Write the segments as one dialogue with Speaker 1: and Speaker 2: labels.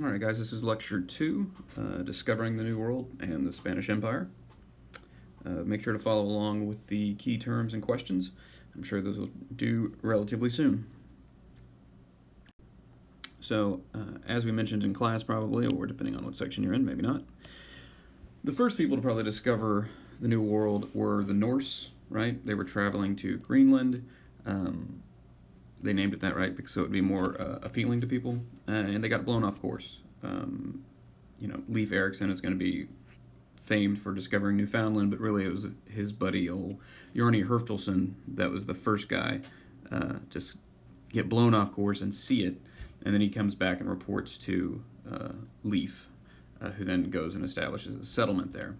Speaker 1: All right, guys, this is lecture 2, Discovering the New World and the Spanish Empire. Make sure to follow along with the key terms and questions. I'm sure those will do relatively soon. So, as we mentioned in class probably, or depending on what section you're in, maybe not, the first people to probably discover the New World were the Norse, right? They were traveling to Greenland. They named it that, right, because so it would be more appealing to people, and they got blown off course. Leif Erikson is going to be famed for discovering Newfoundland, but really it was his buddy, old Jarni Herftolson, that was the first guy to get blown off course and see it, and then he comes back and reports to Leif, who then goes and establishes a settlement there.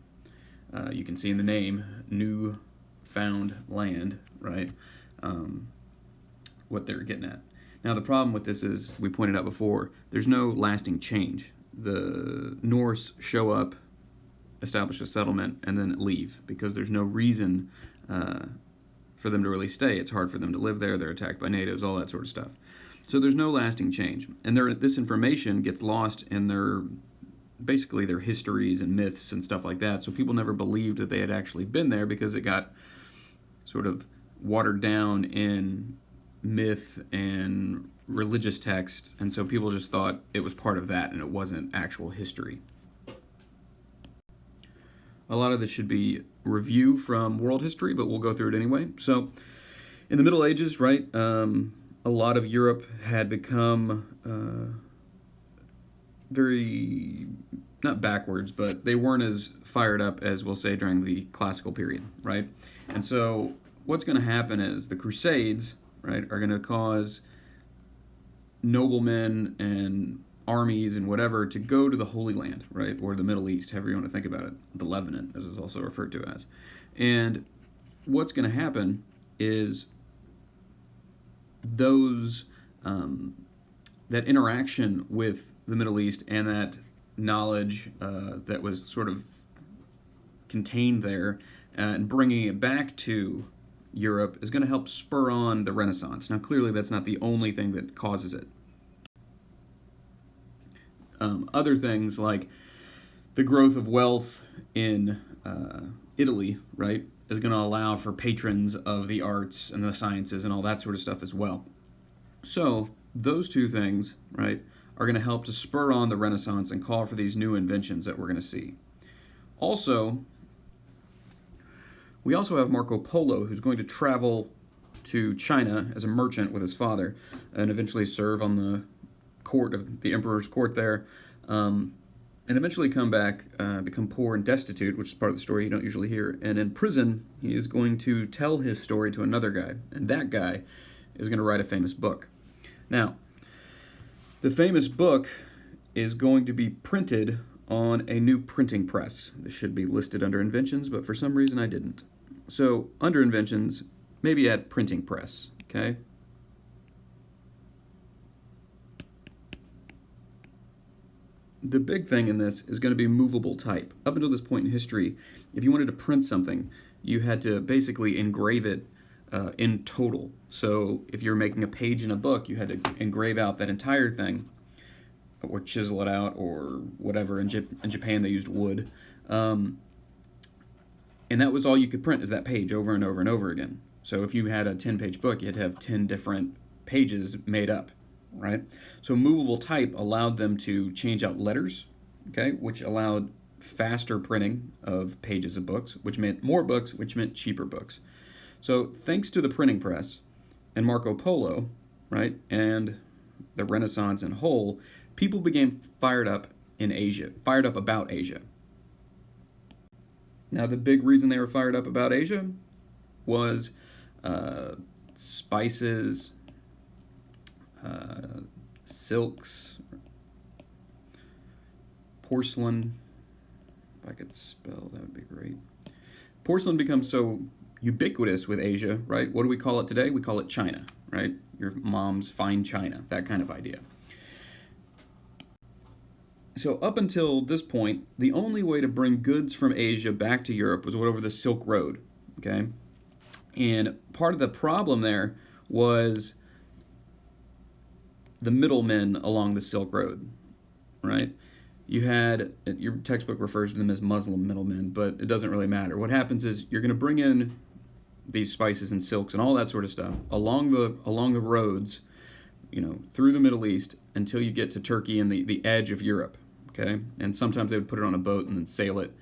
Speaker 1: You can see in the name, New Found Land, right? What they're getting at. Now, the problem with this is, we pointed out before, there's no lasting change. The Norse show up, establish a settlement, and then leave, because there's no reason for them to really stay. It's hard for them to live there. They're attacked by natives, all that sort of stuff. So there's no lasting change. And this information gets lost in basically their histories and myths and stuff like that. So people never believed that they had actually been there, because it got sort of watered down in myth and religious texts, and so people just thought it was part of that and it wasn't actual history. A lot of this should be review from world history, but we'll go through it anyway. So, in the Middle Ages, right, a lot of Europe had become very, not backwards, but they weren't as fired up as we'll say during the classical period, right? And so what's going to happen is the Crusades, right, are going to cause noblemen and armies and whatever to go to the Holy Land, right, or the Middle East, however you want to think about it, the Levant, as it's also referred to as. And what's going to happen is those that interaction with the Middle East and that knowledge that was sort of contained there and bringing it back to Europe is going to help spur on the Renaissance. Now, clearly, that's not the only thing that causes it. Other things like the growth of wealth in Italy, right, is going to allow for patrons of the arts and the sciences and all that sort of stuff as well. So those two things, right, are going to help to spur on the Renaissance and call for these new inventions that we're going to see. Also, we also have Marco Polo, who's going to travel to China as a merchant with his father and eventually serve on the court of the emperor's court there, and eventually come back, become poor and destitute, which is part of the story you don't usually hear. And in prison, he is going to tell his story to another guy, and that guy is going to write a famous book. Now, the famous book is going to be printed on a new printing press. This should be listed under inventions, but for some reason I didn't. So, under inventions, maybe add printing press, okay? The big thing in this is going to be movable type. Up until this point in history, if you wanted to print something, you had to basically engrave it in total. So if you're making a page in a book, you had to engrave out that entire thing, or chisel it out, or whatever. In Japan, they used wood. And that was all you could print, is that page over and over and over again. So if you had a 10-page book, you had to have 10 different pages made up, right? So movable type allowed them to change out letters, okay, which allowed faster printing of pages of books, which meant more books, which meant cheaper books. So thanks to the printing press and Marco Polo, right, and the Renaissance in whole, people became fired up about Asia. Now, the big reason they were fired up about Asia was spices, silks, porcelain. If I could spell, that would be great. Porcelain becomes so ubiquitous with Asia, right? What do we call it today? We call it China, right? Your mom's fine china, that kind of idea. So up until this point, the only way to bring goods from Asia back to Europe was over the Silk Road, okay? And part of the problem there was the middlemen along the Silk Road. right? You had, your textbook refers to them as Muslim middlemen, but it doesn't really matter. What happens is you're going to bring in these spices and silks and all that sort of stuff along the roads, through the Middle East until you get to Turkey and the edge of Europe, okay? And sometimes they would put it on a boat and then sail it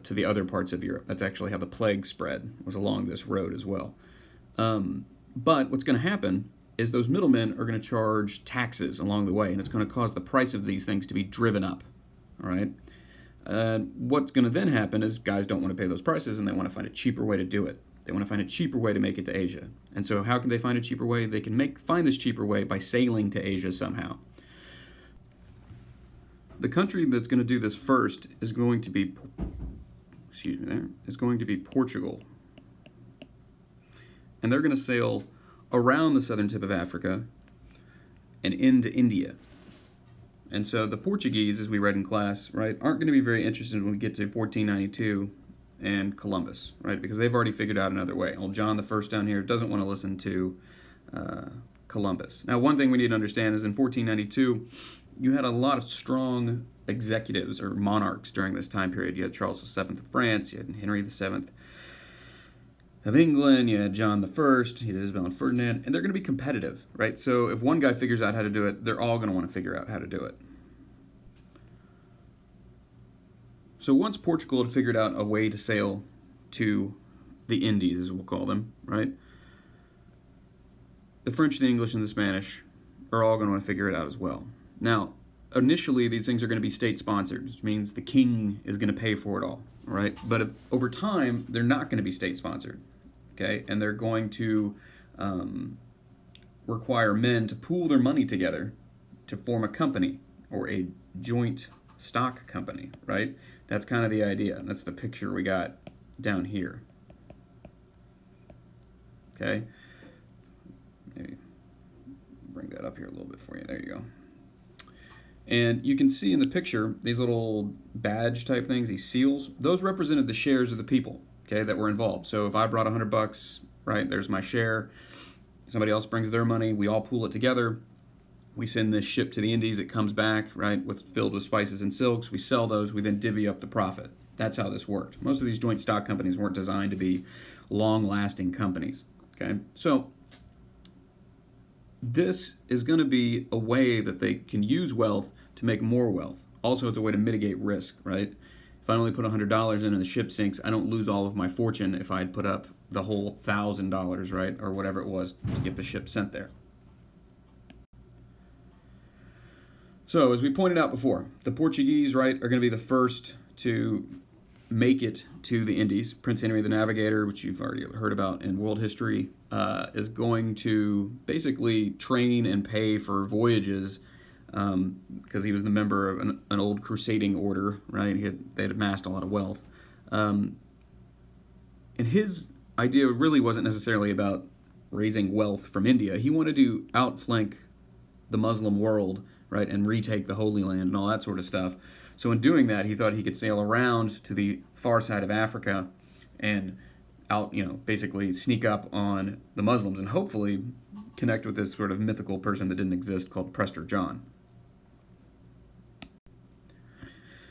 Speaker 1: to the other parts of Europe. That's actually how the plague spread, was along this road as well. But what's going to happen is those middlemen are going to charge taxes along the way, and it's going to cause the price of these things to be driven up, all right? What's going to then happen is guys don't want to pay those prices, and they want to find a cheaper way to do it. They want to find a cheaper way to make it to Asia. And so how can they find a cheaper way? They can find this cheaper way by sailing to Asia somehow. The country that's going to do this first is going to be, Portugal. And they're going to sail around the southern tip of Africa and into India. And so the Portuguese, as we read in class, right, aren't going to be very interested when we get to 1492 and Columbus, right, because they've already figured out another way. Old John the I down here doesn't want to listen to Columbus. Now, one thing we need to understand is in 1492, you had a lot of strong executives or monarchs during this time period. You had Charles VII of France, you had Henry VII of England, you had John I, you had Isabel and Ferdinand, and they're going to be competitive, right? So if one guy figures out how to do it, they're all going to want to figure out how to do it. So once Portugal had figured out a way to sail to the Indies, as we'll call them, right, the French, the English, and the Spanish are all going to want to figure it out as well. Now, initially, these things are going to be state-sponsored, which means the king is going to pay for it all right? But over time, they're not going to be state-sponsored, okay? And they're going to require men to pool their money together to form a company or a joint stock company, right? That's kind of the idea. That's the picture we got down here. Okay? Maybe bring that up here a little bit for you. There you go. And you can see in the picture these little badge type things, these seals. Those represented the shares of the people, okay, that were involved. So if I brought $100, right, there's my share. Somebody else brings their money. We all pool it together. We send this ship to the Indies. It comes back, right, filled with spices and silks. We sell those. We then divvy up the profit. That's how this worked. Most of these joint stock companies weren't designed to be long-lasting companies, okay? So this is going to be a way that they can use wealth to make more wealth. Also, it's a way to mitigate risk, right? If I only put $100 in and the ship sinks, I don't lose all of my fortune if I'd put up the whole $1,000, right, or whatever it was to get the ship sent there. So, as we pointed out before, the Portuguese, right, are going to be the first to make it to the Indies. Prince Henry the Navigator, which you've already heard about in world history, is going to basically train and pay for voyages because he was the member of an old crusading order, right? They had amassed a lot of wealth. And his idea really wasn't necessarily about raising wealth from India. He wanted to outflank the Muslim world, right, and retake the Holy Land and all that sort of stuff. So in doing that, he thought he could sail around to the far side of Africa and basically sneak up on the Muslims and hopefully connect with this sort of mythical person that didn't exist called Prester John.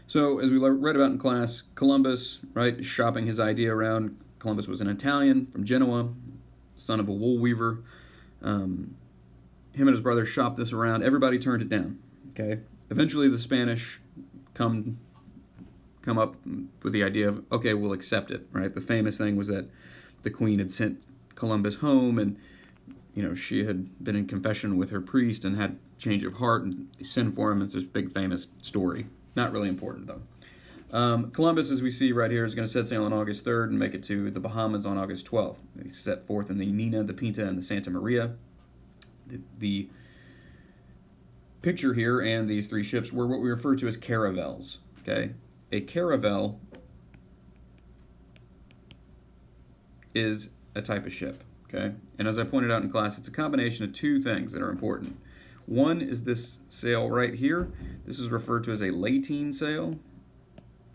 Speaker 1: So as we read about in class, Columbus, right, shopping his idea around. Columbus was an Italian from Genoa, son of a wool weaver. Him and his brother shopped this around. Everybody turned it down, okay? Eventually the Spanish come up with the idea of, okay, we'll accept it, right? The famous thing was that the queen had sent Columbus home and, she had been in confession with her priest and had change of heart and sinned for him. It's this big famous story. Not really important, though. Columbus, as we see right here, is going to set sail on August 3rd and make it to the Bahamas on August 12th. He set forth in the Nina, the Pinta, and the Santa Maria. The picture here and these three ships were what we refer to as caravels, okay? A caravel is a type of ship, okay? And as I pointed out in class, it's a combination of two things that are important. One is this sail right here. This is referred to as a lateen sail.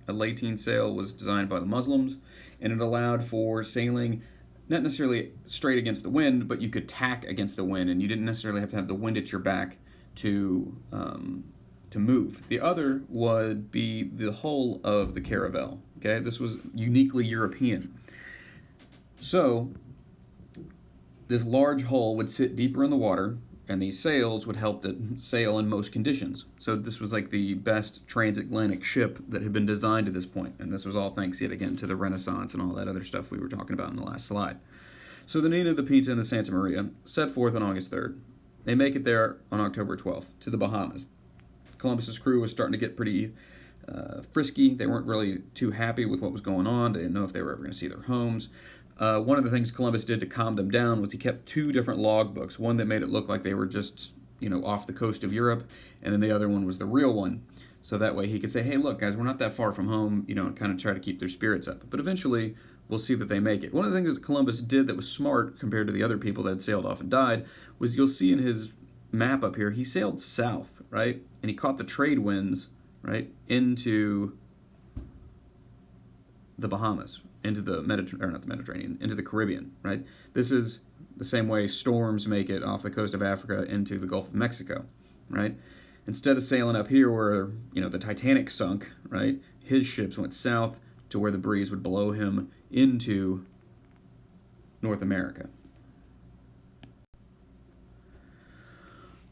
Speaker 1: A lateen sail was designed by the Muslims, and it allowed for sailing not necessarily straight against the wind, but you could tack against the wind, and you didn't necessarily have to have the wind at your back to to move. The other would be the hull of the caravel. Okay, this was uniquely European. So this large hull would sit deeper in the water, and these sails would help it sail in most conditions. So this was like the best transatlantic ship that had been designed to this point, and this was all thanks yet again to the Renaissance and all that other stuff we were talking about in the last slide. So the Nina, the Pinta, and the Santa Maria set forth on August 3rd. They make it there on October 12th to the Bahamas. Columbus's crew was starting to get pretty frisky. They weren't really too happy with what was going on. They didn't know if they were ever going to see their homes. One of the things Columbus did to calm them down was he kept two different logbooks. One that made it look like they were just, off the coast of Europe, and then the other one was the real one. So that way he could say, hey, look, guys, we're not that far from home, and kind of try to keep their spirits up. But eventually, we'll see that they make it. One of the things that Columbus did that was smart compared to the other people that had sailed off and died was you'll see in his map up here, he sailed south, right? And he caught the trade winds, right, into the Bahamas, into the Mediterranean, into the Caribbean, right? This is the same way storms make it off the coast of Africa into the Gulf of Mexico, right? Instead of sailing up here where, the Titanic sunk, right, his ships went south to where the breeze would blow him into North America.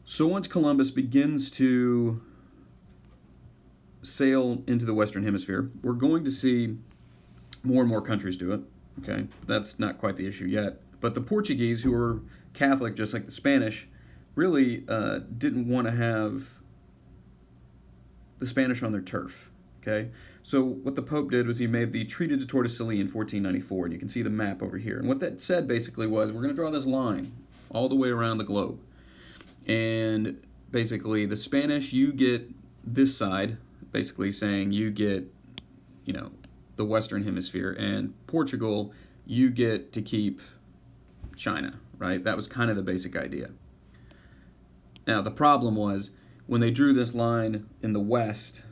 Speaker 1: So once Columbus begins to sail into the Western Hemisphere, we're going to see more and more countries do it. Okay, that's not quite the issue yet. But the Portuguese, who were Catholic just like the Spanish, really didn't want to have the Spanish on their turf. Okay, so what the Pope did was he made the Treaty de Tordesillas in 1494, and you can see the map over here. And what that said basically was, we're going to draw this line all the way around the globe. And basically, the Spanish, you get this side, basically saying you get, the Western Hemisphere, and Portugal, you get to keep China, right? That was kind of the basic idea. Now, the problem was, when they drew this line in the West,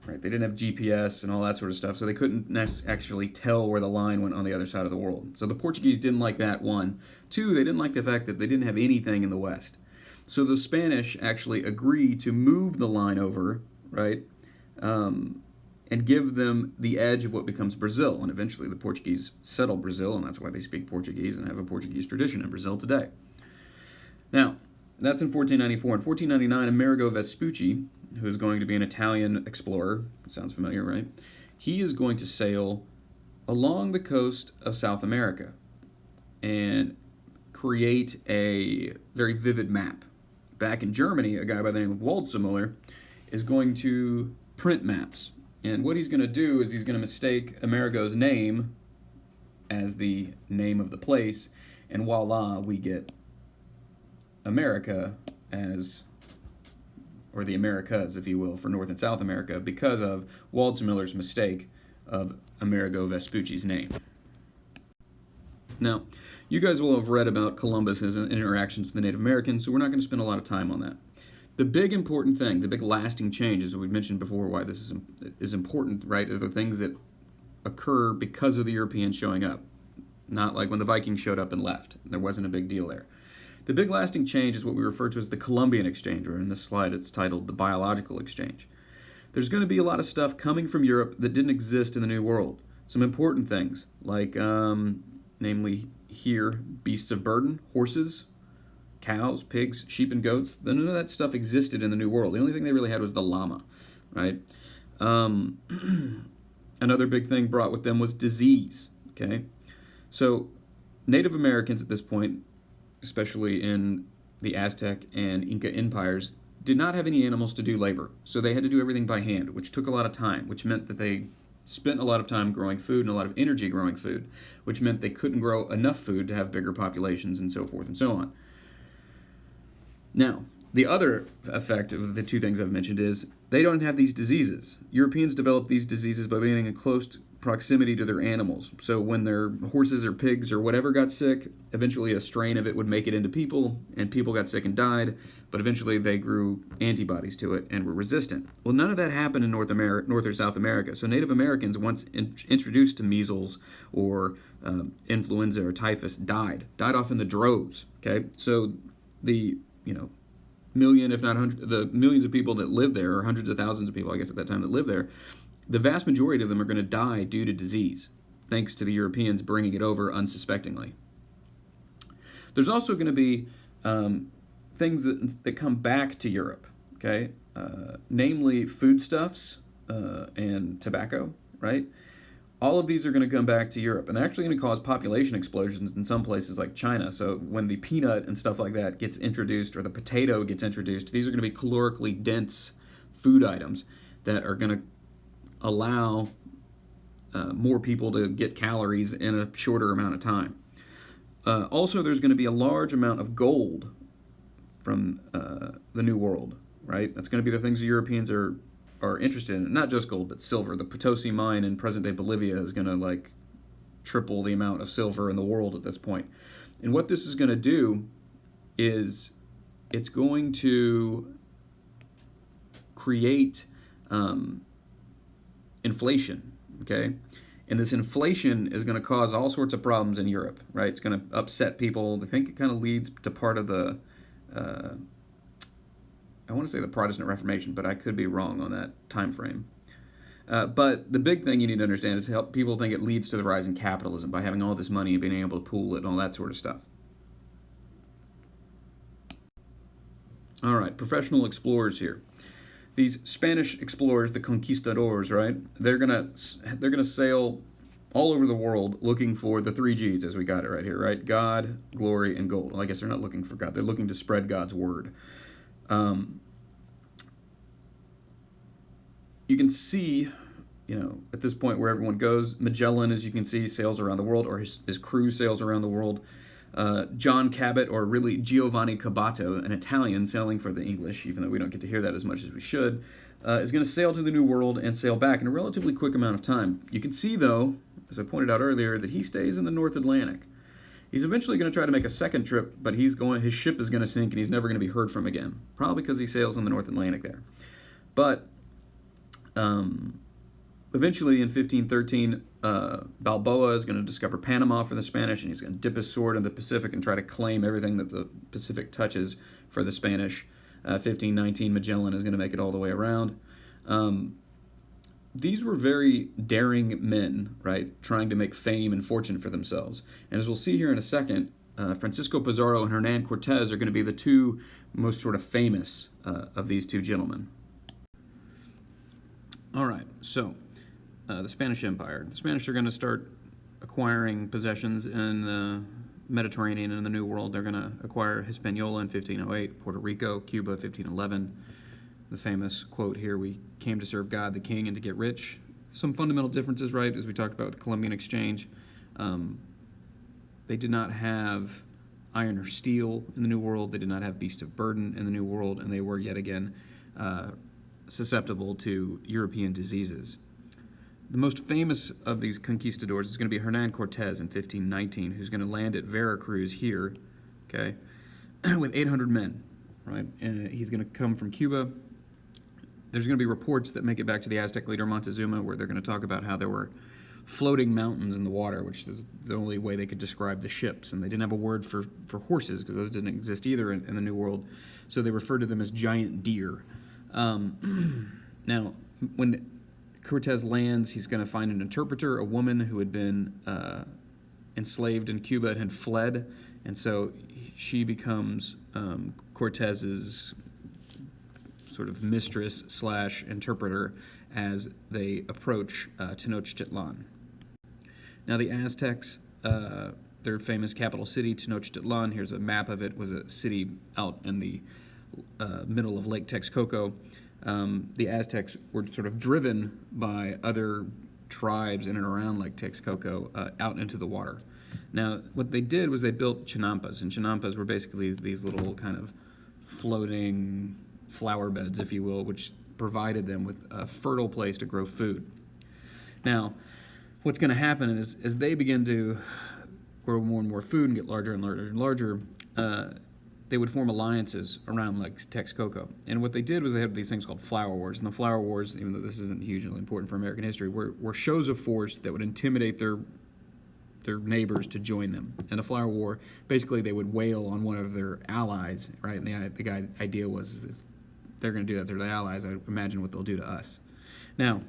Speaker 1: right, they didn't have GPS and all that sort of stuff, so they couldn't actually tell where the line went on the other side of the world. So the Portuguese didn't like that, one. Two, they didn't like the fact that they didn't have anything in the West. So the Spanish actually agreed to move the line over, right, and give them the edge of what becomes Brazil. And eventually the Portuguese settled Brazil, and that's why they speak Portuguese and have a Portuguese tradition in Brazil today. Now, that's in 1494. In 1499, Amerigo Vespucci, who is going to be an Italian explorer, sounds familiar, right? He is going to sail along the coast of South America and create a very vivid map. Back in Germany, a guy by the name of Waldseemüller is going to print maps. And what he's going to do is he's going to mistake Amerigo's name as the name of the place, and voila, we get America as, or the Americas, if you will, for North and South America, because of Waldseemüller's mistake of Amerigo Vespucci's name. Now, you guys will have read about Columbus's interactions with the Native Americans, so we're not going to spend a lot of time on that. The big important thing, the big lasting change, as we mentioned before, why this is important, right, are the things that occur because of the Europeans showing up. Not like when the Vikings showed up and left. There wasn't a big deal there. The big lasting change is what we refer to as the Columbian Exchange, or in this slide it's titled the Biological Exchange. There's going to be a lot of stuff coming from Europe that didn't exist in the New World. Some important things, like, namely here, beasts of burden, horses, cows, pigs, sheep, and goats. None of that stuff existed in the New World. The only thing they really had was the llama, right? Another big thing brought with them was disease, okay? So Native Americans at this point, especially in the Aztec and Inca empires, did not have any animals to do labor. So they had to do everything by hand, which took a lot of time, which meant that they spent a lot of time growing food and a lot of energy growing food, which meant they couldn't grow enough food to have bigger populations and so forth and so on. Now, the other effect of the two things I've mentioned is they don't have these diseases. Europeans developed these diseases by being in close proximity to their animals. So when their horses or pigs or whatever got sick, eventually a strain of it would make it into people, and people got sick and died, but eventually they grew antibodies to it and were resistant. Well, none of that happened in North or South America. So Native Americans, once introduced to measles or influenza or typhus, died off in the droves. Okay, so the million, if not the millions of people that live there, or hundreds of thousands of people, I guess, at that time that live there, the vast majority of them are going to die due to disease, thanks to the Europeans bringing it over unsuspectingly. There's also going to be things that come back to Europe, okay? Namely foodstuffs and tobacco, right? All of these are going to come back to Europe, and they're actually going to cause population explosions in some places like China. So when the peanut and stuff like that gets introduced, or the potato gets introduced, these are going to be calorically dense food items that are going to allow more people to get calories in a shorter amount of time. Also, there's going to be a large amount of gold from the New World, right? That's going to be the things the Europeans are interested in. Not just gold, but silver. The Potosi mine in present-day Bolivia is going to like triple the amount of silver in the world at this point. And what this is going to do is it's going to create inflation, okay? And this inflation is going to cause all sorts of problems in Europe, right? It's going to upset people. I think it kind of leads to part of the, I want to say the Protestant Reformation, but I could be wrong on that time frame. But the big thing you need to understand is how people think it leads to the rise in capitalism by having all this money and being able to pool it and all that sort of stuff. All right, professional explorers here. These Spanish explorers, the conquistadors, right? They're gonna sail all over the world looking for the 3 G's, as we got it right here, right? God, glory, and gold. Well, I guess they're not looking for God. They're looking to spread God's word. You can see, at this point where everyone goes. Magellan, as you can see, sails around the world, or his crew sails around the world. John Cabot, or really Giovanni Caboto, an Italian sailing for the English, even though we don't get to hear that as much as we should, is going to sail to the New World and sail back in a relatively quick amount of time. You can see, though, as I pointed out earlier, that he stays in the North Atlantic. He's eventually going to try to make a second trip, but his ship is going to sink and he's never going to be heard from again, probably because he sails in the North Atlantic there. But eventually in 1513, Balboa is going to discover Panama for the Spanish, and he's going to dip his sword in the Pacific and try to claim everything that the Pacific touches for the Spanish. 1519, Magellan is going to make it all the way around. These were very daring men, right, trying to make fame and fortune for themselves. And as we'll see here in a second, Francisco Pizarro and Hernan Cortez are going to be the two most sort of famous of these two gentlemen. All right, so the Spanish Empire. The Spanish are going to start acquiring possessions in the Mediterranean and in the New World. They're going to acquire Hispaniola in 1508, Puerto Rico, Cuba, 1511. The famous quote here, "We came to serve God, the King, and to get rich." Some fundamental differences, right, as we talked about with the Columbian Exchange. They did not have iron or steel in the New World. They did not have beasts of burden in the New World, and they were, yet again, susceptible to European diseases. The most famous of these conquistadors is going to be Hernan Cortez in 1519, who's going to land at Veracruz here, okay, with 800 men, right? And he's going to come from Cuba. There's going to be reports that make it back to the Aztec leader Montezuma, where they're going to talk about how there were floating mountains in the water, which is the only way they could describe the ships. And they didn't have a word for horses, because those didn't exist either in the New World. So they referred to them as giant deer. Now, when Cortez lands, he's going to find an interpreter, a woman who had been enslaved in Cuba and had fled. And so she becomes Cortez's sort of mistress / interpreter as they approach Tenochtitlan. Now the Aztecs, their famous capital city, Tenochtitlan, here's a map of it, was a city out in the middle of Lake Texcoco. The Aztecs were sort of driven by other tribes in and around Lake Texcoco out into the water. Now, what they did was they built chinampas, and chinampas were basically these little kind of floating flower beds, if you will, which provided them with a fertile place to grow food. Now, what's going to happen is as they begin to grow more and more food and get larger and larger and larger, they would form alliances around Lake Texcoco. And what they did was they had these things called flower wars. And the flower wars, even though this isn't hugely important for American history, were shows of force that would intimidate their their neighbors to join them. In the Flower War, basically they would wail on one of their allies, right? And the idea was, if they're going to do that to their allies, I imagine what they'll do to us. Now,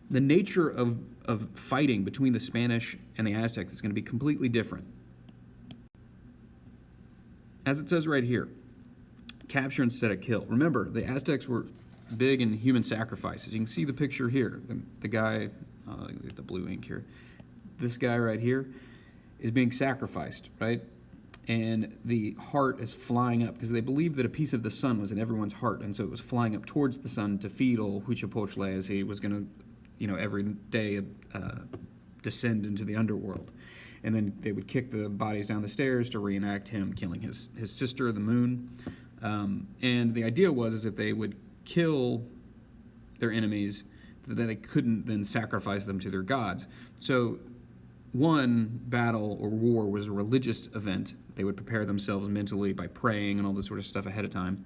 Speaker 1: the nature of fighting between the Spanish and the Aztecs is going to be completely different. As it says right here, capture instead of kill. Remember, the Aztecs were big in human sacrifices. You can see the picture here. The guy, the blue ink here, this guy right here is being sacrificed, right? And the heart is flying up because they believed that a piece of the sun was in everyone's heart, and so it was flying up towards the sun to feed old Huitzilopochtli as he was going to, every day descend into the underworld. And then they would kick the bodies down the stairs to reenact him killing his sister, the moon. And the idea was if they would kill their enemies, that they couldn't then sacrifice them to their gods. So one battle or war was a religious event. They would prepare themselves mentally by praying and all this sort of stuff ahead of time.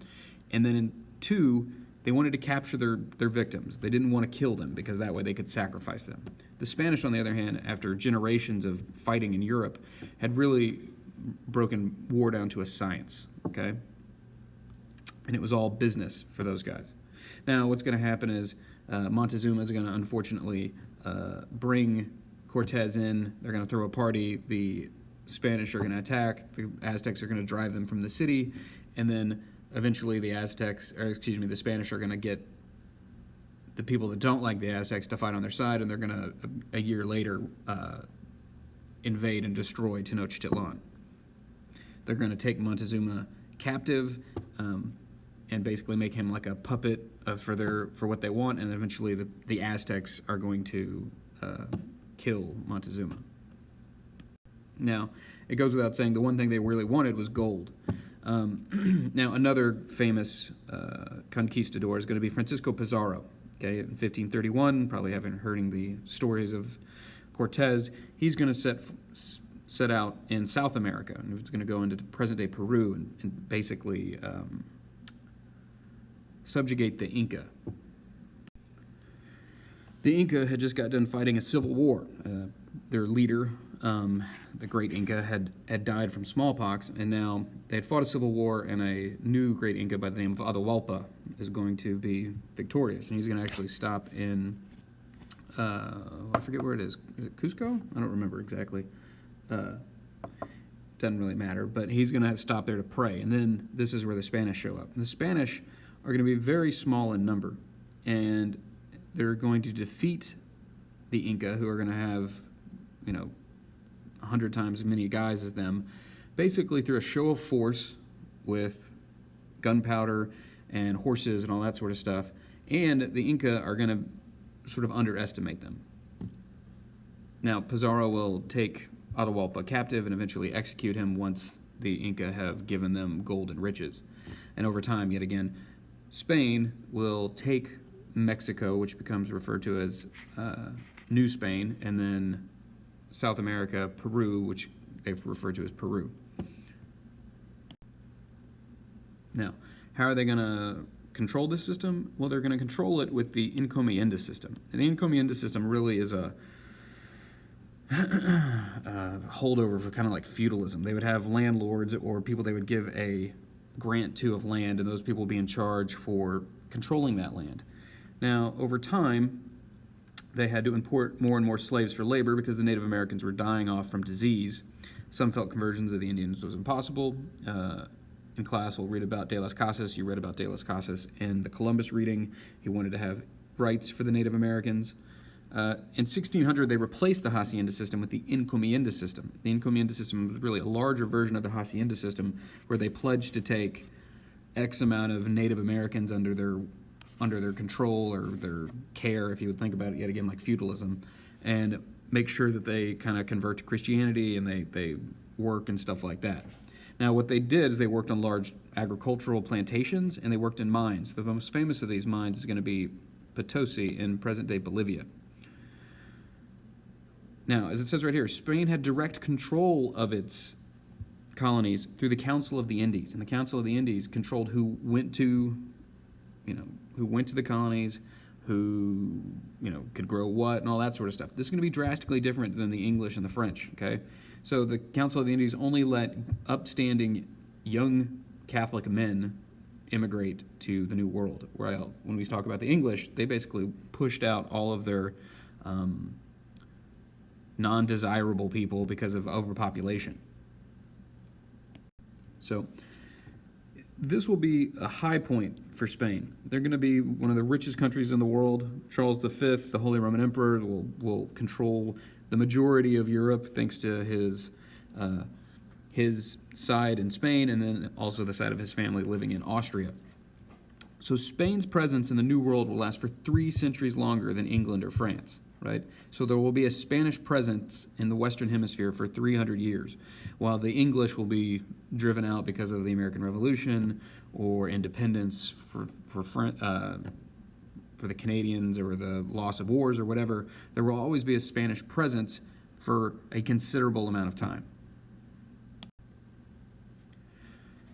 Speaker 1: And then in two, they wanted to capture their victims. They didn't want to kill them because that way they could sacrifice them. The Spanish, on the other hand, after generations of fighting in Europe, had really broken war down to a science, okay? And it was all business for those guys. Now, what's going to happen is Montezuma is going to unfortunately bring Cortez in. They're going to throw a party. The Spanish are going to attack. The Aztecs are going to drive them from the city. And then eventually the Spanish are going to get the people that don't like the Aztecs to fight on their side, and they're going to, a year later, invade and destroy Tenochtitlan. They're going to take Montezuma captive and basically make him like a puppet for what they want, and eventually the Aztecs are going to kill Montezuma. Now, it goes without saying, the one thing they really wanted was gold. Now, another famous conquistador is going to be Francisco Pizarro. Okay, in 1531, probably haven't heard the stories of Cortez. He's going to set out in South America, and he's going to go into present-day Peru and basically subjugate the Inca. The Inca had just got done fighting a civil war. Their leader, the great Inca, had died from smallpox, and now they had fought a civil war, and a new great Inca by the name of Atahualpa is going to be victorious, and he's going to actually stop in, I forget where it is. Is it Cusco? I don't remember exactly. Doesn't really matter, but he's going to stop there to pray, and then this is where the Spanish show up. And the Spanish are going to be very small in number, and they're going to defeat the Inca, who are going to have, 100 times as many guys as them, basically through a show of force with gunpowder and horses and all that sort of stuff. And the Inca are going to sort of underestimate them. Now, Pizarro will take Atahualpa captive and eventually execute him once the Inca have given them gold and riches. And over time, yet again, Spain will take Mexico, which becomes referred to as New Spain, and then South America, Peru, which they've referred to as Peru. Now, how are they going to control this system? Well, they're going to control it with the encomienda system. And the encomienda system really is a holdover for kind of like feudalism. They would have landlords or people they would give a grant to of land, and those people would be in charge for controlling that land. Now, over time, they had to import more and more slaves for labor because the Native Americans were dying off from disease. Some felt conversions of the Indians was impossible. In class, we'll read about De las Casas. You read about De las Casas in the Columbus reading. He wanted to have rights for the Native Americans. In 1600, they replaced the hacienda system with the encomienda system. The encomienda system was really a larger version of the hacienda system, where they pledged to take X amount of Native Americans under their control or their care, if you would think about it yet again like feudalism, and make sure that they kind of convert to Christianity and they work and stuff like that. Now, what they did is they worked on large agricultural plantations and they worked in mines. The most famous of these mines is going to be Potosi in present-day Bolivia. Now, as it says right here, Spain had direct control of its colonies through the Council of the Indies, and the Council of the Indies controlled who went to the colonies, who, could grow what and all that sort of stuff. This is going to be drastically different than the English and the French, okay? So the Council of the Indies only let upstanding young Catholic men immigrate to the New World. While when we talk about the English, they basically pushed out all of their non-desirable people because of overpopulation. So this will be a high point for Spain. They're going to be one of the richest countries in the world. Charles V, the Holy Roman Emperor, will control the majority of Europe thanks to his side in Spain, and then also the side of his family living in Austria. So Spain's presence in the New World will last for 3 centuries longer than England or France, right? So there will be a Spanish presence in the Western Hemisphere for 300 years, while the English will be driven out because of the American Revolution or independence for the Canadians or the loss of wars or whatever. There will always be a Spanish presence for a considerable amount of time.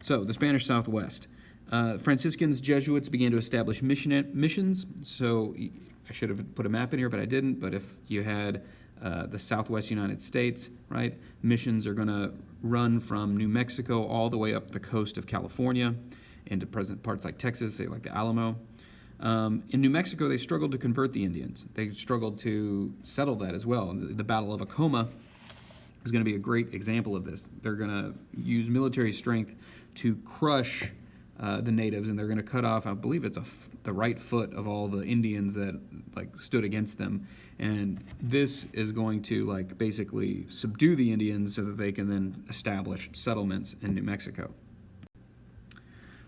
Speaker 1: So, the Spanish Southwest. Franciscans, Jesuits began to establish missions. So, I should have put a map in here, but I didn't. But if you had the Southwest United States, right, missions are going to run from New Mexico all the way up the coast of California into present parts like Texas, say like the Alamo. In New Mexico, they struggled to convert the Indians. They struggled to settle that as well. The Battle of Acoma is going to be a great example of this. They're going to use military strength to crush the natives, and they're going to cut off, I believe it's the right foot of all the Indians that stood against them. And this is going to basically subdue the Indians so that they can then establish settlements in New Mexico.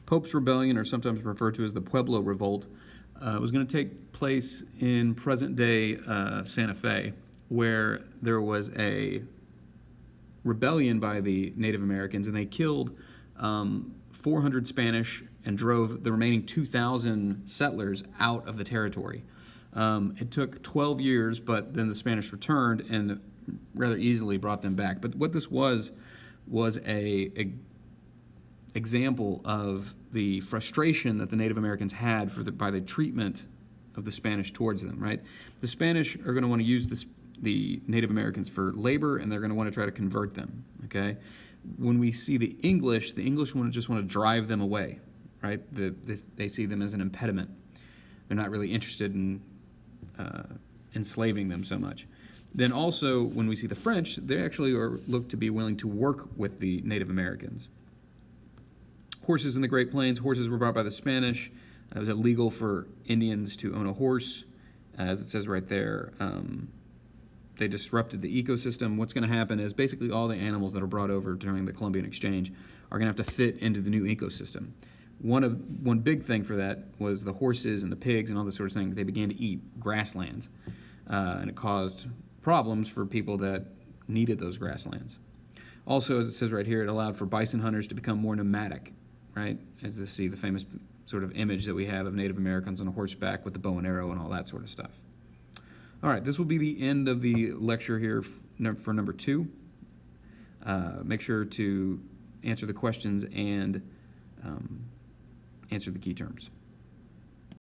Speaker 1: Pope's Rebellion, or sometimes referred to as the Pueblo Revolt, was going to take place in present-day Santa Fe, where there was a rebellion by the Native Americans, and they killed 400 Spanish and drove the remaining 2,000 settlers out of the territory. It took 12 years, but then the Spanish returned and rather easily brought them back. But what this was a example of the frustration that the Native Americans had by the treatment of the Spanish towards them, right? The Spanish are going to want to use the Native Americans for labor, and they're going to want to try to convert them, okay? When we see the English just want to drive them away, right? They see them as an impediment. They're not really interested in enslaving them so much. Then also, when we see the French, they actually look to be willing to work with the Native Americans. Horses in the Great Plains. Horses were brought by the Spanish. It was illegal for Indians to own a horse. As it says right there, they disrupted the ecosystem. What's going to happen is basically all the animals that are brought over during the Columbian Exchange are going to have to fit into the new ecosystem. One big thing for that was the horses and the pigs and all this sort of thing. They began to eat grasslands, and it caused problems for people that needed those grasslands. Also, as it says right here, it allowed for bison hunters to become more nomadic, right? As you see the famous sort of image that we have of Native Americans on a horseback with the bow and arrow and all that sort of stuff. All right, this will be the end of the lecture here for number 2. Make sure to answer the questions and answer the key terms.